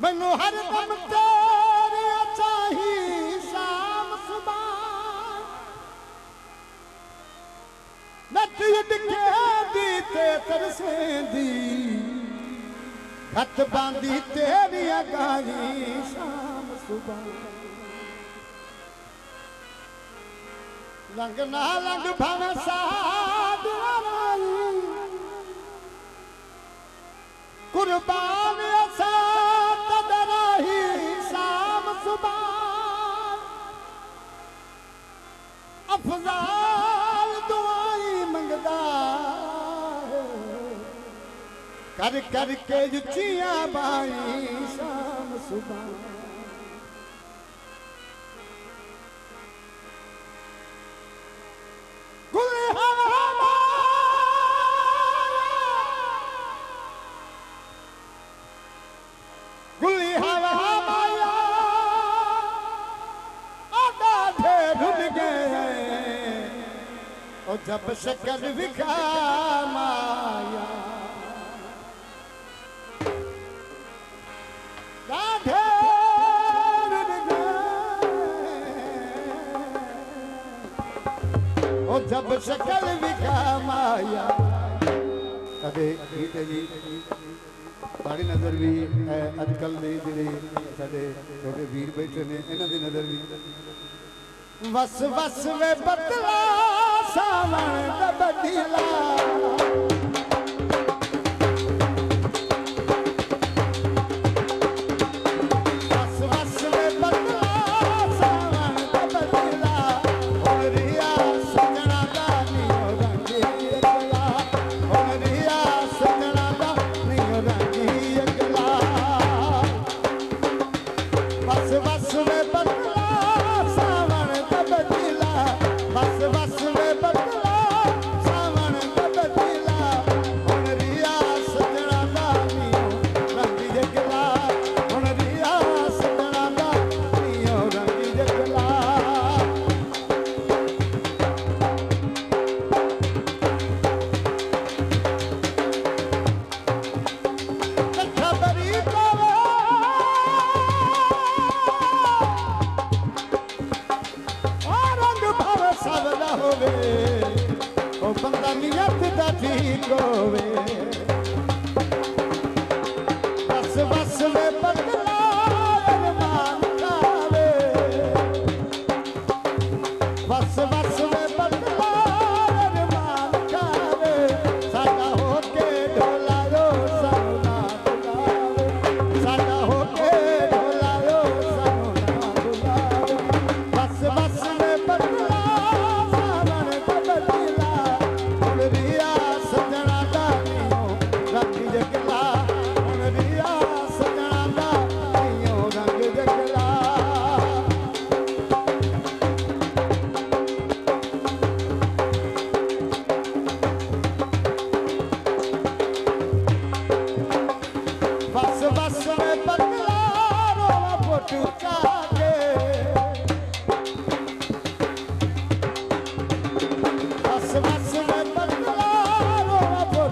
मैनू हर दम तेरी चाही शाम सुबह नच उठके दी ते तरसेंदी खत बांधी तेरी गाई शाम सुबह लंग ना लंग भव साध कुर्बान असा तदराही शाम सुबह अफजाल दुआई मंगदा कर कर के जुचियां बाई शाम सुबह गुली हवा माया आधा ढूंढ गए और जब शक्कर विखा माया जब शक्ल विखा माया कदे गीत जी साड़ी नजर भी अजकल दे जिहड़े साडे छोटे वीर बैठे ने इन्हां दी नजर भी वस वस वे बदला सावण दा बदला बंदा नियत दा ठीक होवे बस बस वे बदला अरमान कावे बस बस वे बदला अरमान कावे साडा होके ढोलायो सानू ना बुलावे साडा होके ढोलायो सानू ना बुलावे बस बस वे बदला बस बस में बदला रो